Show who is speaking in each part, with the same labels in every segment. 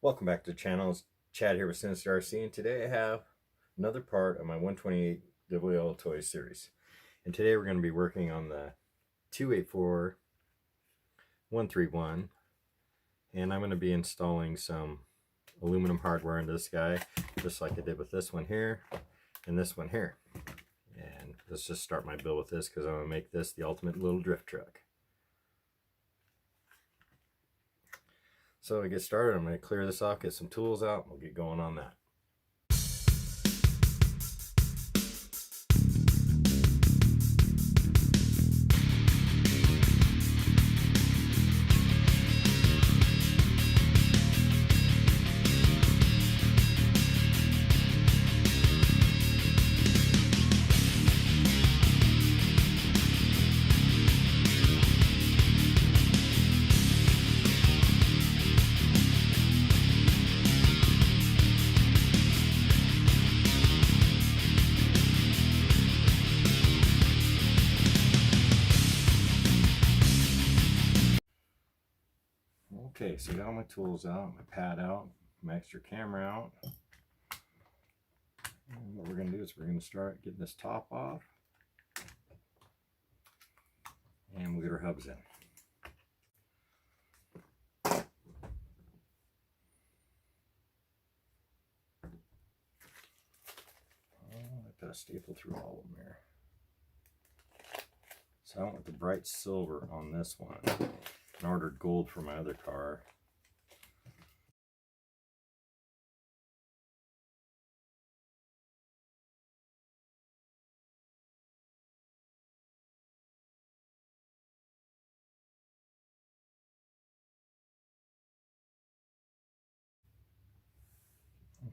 Speaker 1: Welcome back to the channel. It's Chad here with Sinister RC, and today I have another part of my 128 WLtoys series. And today we're going to be working on the 284131, and I'm going to be installing some aluminum hardware into this guy, just like I did with this one here and this one here. And let's just start my build with this because I'm going to make this the ultimate little drift truck. So to get started, I'm going to clear this off, get some tools out, and we'll get going on that. Okay, so I got all my tools out, my pad out, my extra camera out. And what we're going to do is we're going to start getting this top off. And we'll get our hubs in. I put a staple through all of them here. So I went with the bright silver on this one. I ordered gold for my other car.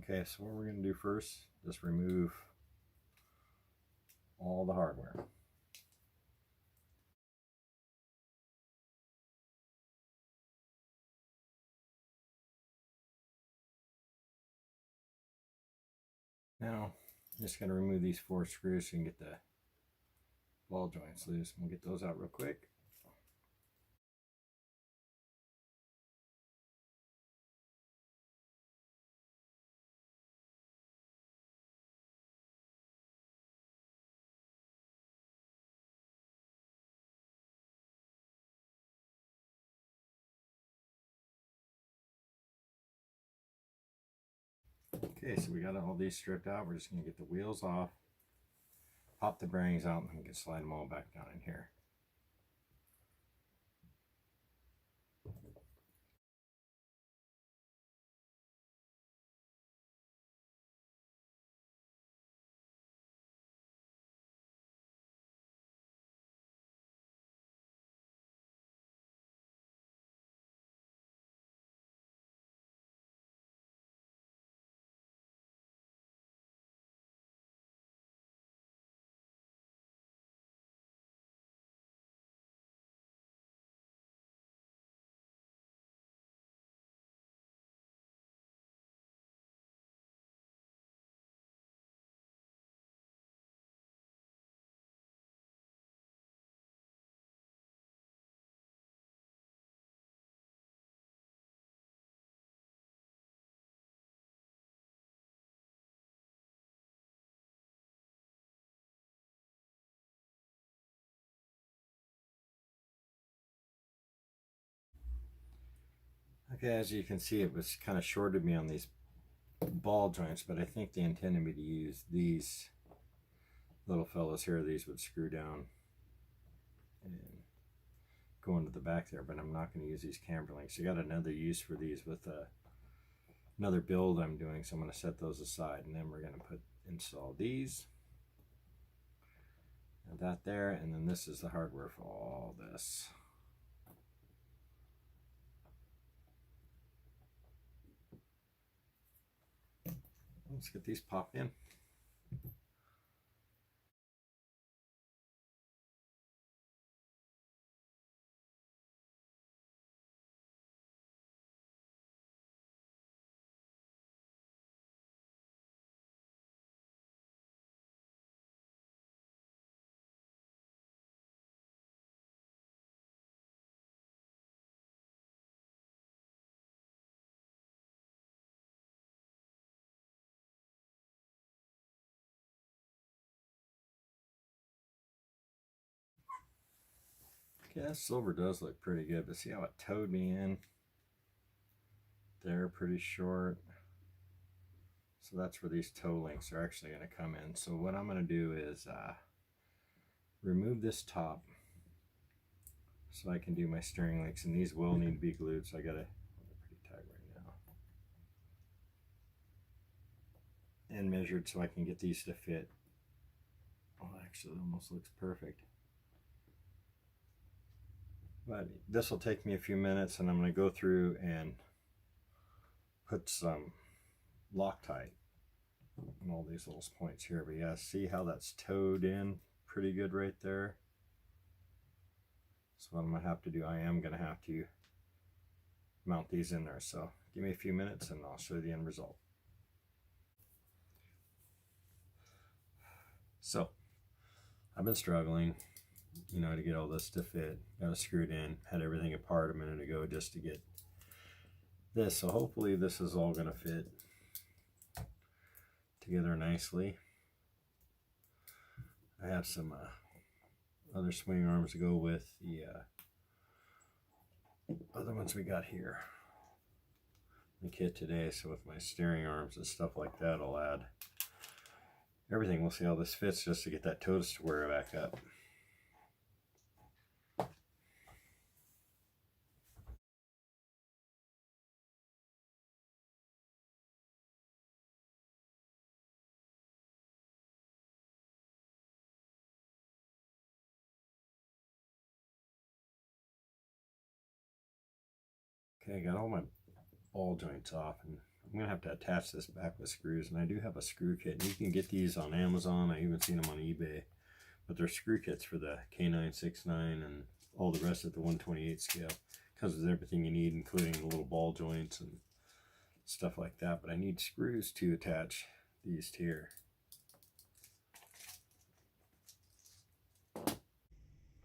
Speaker 1: Okay, so what we're going to do first, just remove all the hardware. Now, I'm just going to remove these 4 screws so you can get the ball joints loose. We'll get those out real quick. Okay, so we got all these stripped out. We're just going to get the wheels off, pop the bearings out, and we can slide them all back down in here. Okay, as you can see, it was kind of shorted me on these ball joints, but I think they intended me to use these little fellas here. These would screw down and go into the back there, but I'm not going to use these camber links. I got another use for these with another build I'm doing, so I'm going to set those aside, and then we're going to install these and that there, and then this is the hardware for all this. Let's get these popped in. Yeah, silver does look pretty good, but see how it towed me in? They're pretty short. So that's where these toe links are actually going to come in. So what I'm going to do is remove this top so I can do my steering links, and these will need to be glued, so I got to, they're pretty tight right now. And measured so I can get these to fit. Oh, actually, it almost looks perfect. But this will take me a few minutes, and I'm going to go through and put some Loctite on all these little points here. But yeah, see how that's towed in pretty good right there. So what I'm going to have to do, I am going to have to mount these in there. So give me a few minutes and I'll show you the end result. So I've been struggling, you know, to get all this to fit. Got it screwed in, had everything apart a minute ago just to get this. So hopefully this is all going to fit together nicely. I have some other swing arms to go with the other ones we got here in the kit today. So with my steering arms and stuff like that, I'll add everything. We'll see how this fits just to get that toe to square back up. Okay, I got all my ball joints off, and I'm gonna have to attach this back with screws. And I do have a screw kit, and you can get these on Amazon. I even seen them on eBay, but they're screw kits for the K969 and all the rest of the 128 scale. Comes with everything you need, including the little ball joints and stuff like that. But I need screws to attach these to here.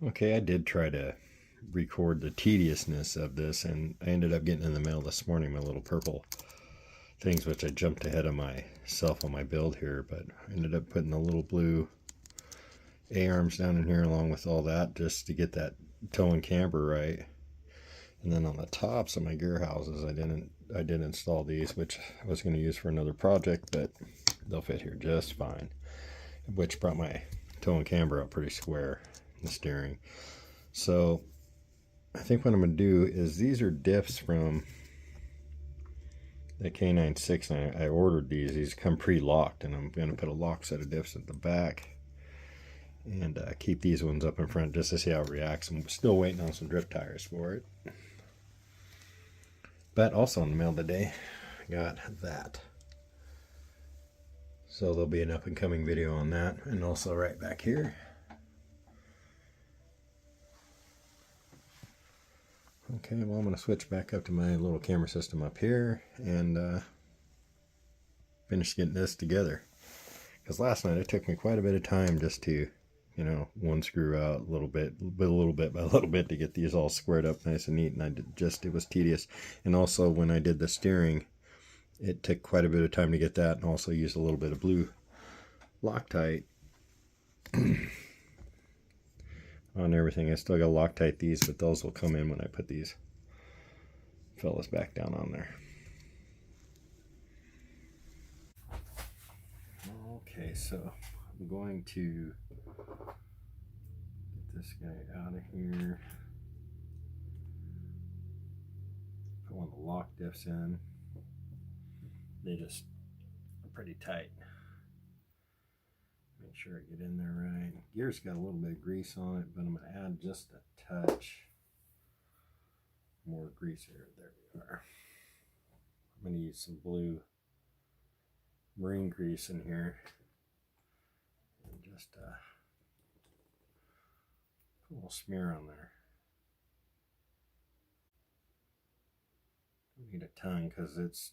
Speaker 1: Okay, I did try to record the tediousness of this, and I ended up getting in the mail this morning my little purple things, which I jumped ahead of myself on my build here, but I ended up putting the little blue A-arms down in here along with all that just to get that toe and camber right. And then on the tops of my gear houses, I did install these, which I was going to use for another project, but they'll fit here just fine, which brought my toe and camber up pretty square in the steering. So I think what I'm going to do is, these are diffs from the K969. I ordered these come pre-locked, and I'm going to put a lock set of diffs at the back and keep these ones up in front just to see how it reacts. I'm still waiting on some drift tires for it. But also in the mail today, I got that. So there'll be an up and coming video on that. And also right back here, okay, well, I'm going to switch back up to my little camera system up here and finish getting this together. Because last night it took me quite a bit of time just to, you know, one screw out a little bit by a little bit to get these all squared up nice and neat. And it was tedious. And also when I did the steering, it took quite a bit of time to get that, and also used a little bit of blue Loctite on everything. I still got to Loctite these, but those will come in when I put these fellas back down on there. Okay, so I'm going to get this guy out of here. Put one of the lock diffs in. They just are pretty tight. Make sure I get in there right. Gear's got a little bit of grease on it, but I'm going to add just a touch more grease here. There we are. I'm going to use some blue marine grease in here and just put a little smear on there. Don't need a ton because it's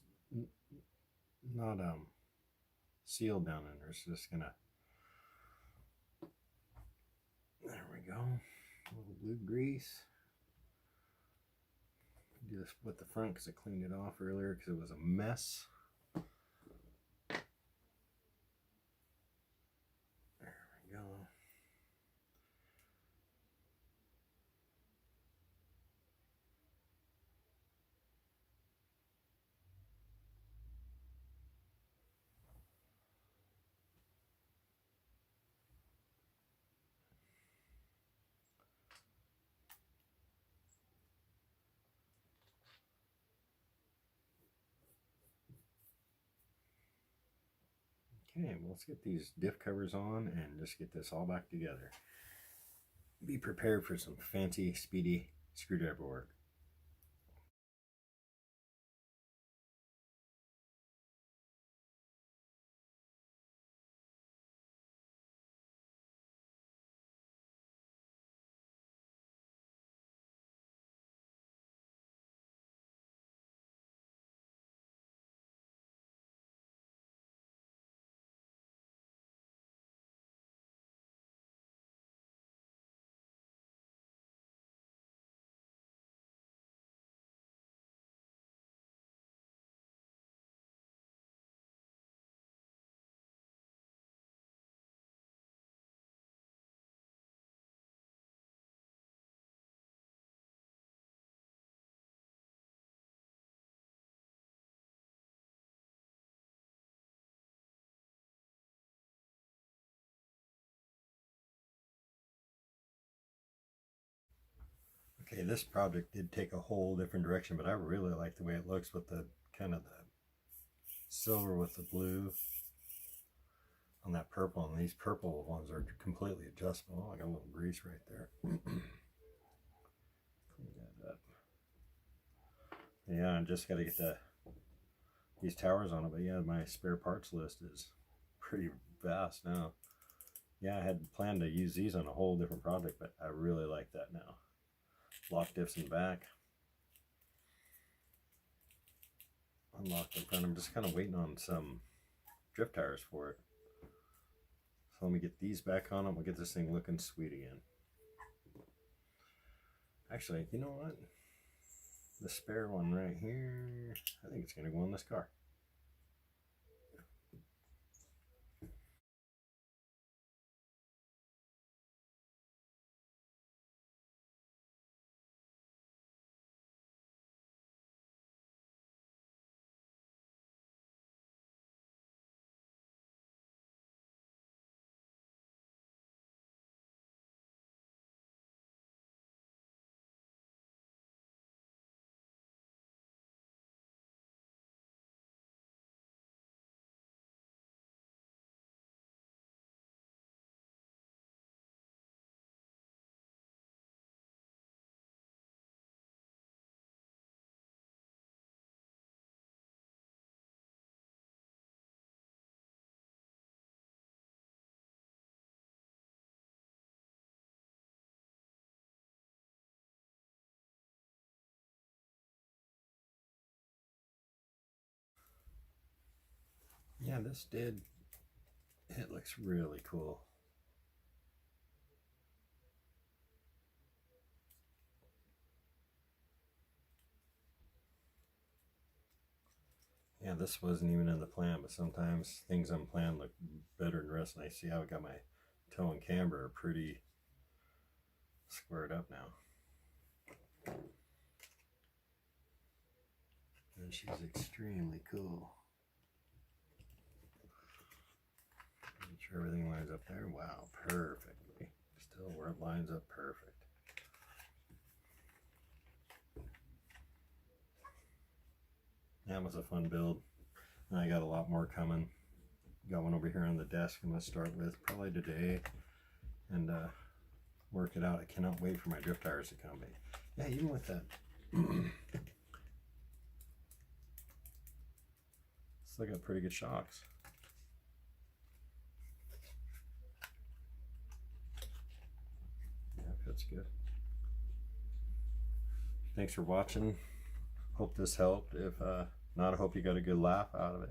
Speaker 1: not sealed down in there. It's just gonna, there we go, a little blue grease. Do this with the front because I cleaned it off earlier because it was a mess. There we go. Okay, well, let's get these diff covers on and just get this all back together. Be prepared for some fancy, speedy screwdriver work. Okay, this project did take a whole different direction, but I really like the way it looks with the kind of the silver with the blue on that purple, and these purple ones are completely adjustable. Oh, I got a little grease right there. Clean that up. Yeah, I just got to get these towers on it, but yeah, my spare parts list is pretty vast now. Yeah, I had planned to use these on a whole different project, but I really like that now. Lock diffs in the back. Unlocked in front. I'm just kind of waiting on some drift tires for it. So let me get these back on them. We'll get this thing looking sweet again. Actually, you know what? The spare one right here, I think it's going to go in this car. Yeah, this did. It looks really cool. Yeah, this wasn't even in the plan, but sometimes things unplanned look better than the rest. And I see how I got my toe and camber pretty squared up now. And she's extremely cool. Make sure everything lines up there. Wow, perfectly. Still where it lines up perfect. That was a fun build. And I got a lot more coming. Got one over here on the desk I'm going to start with probably today and work it out. I cannot wait for my drift tires to come. But yeah, even with that, still got pretty good shocks. Yeah, fits good. Thanks for watching. Hope this helped. If not, I hope you got a good laugh out of it.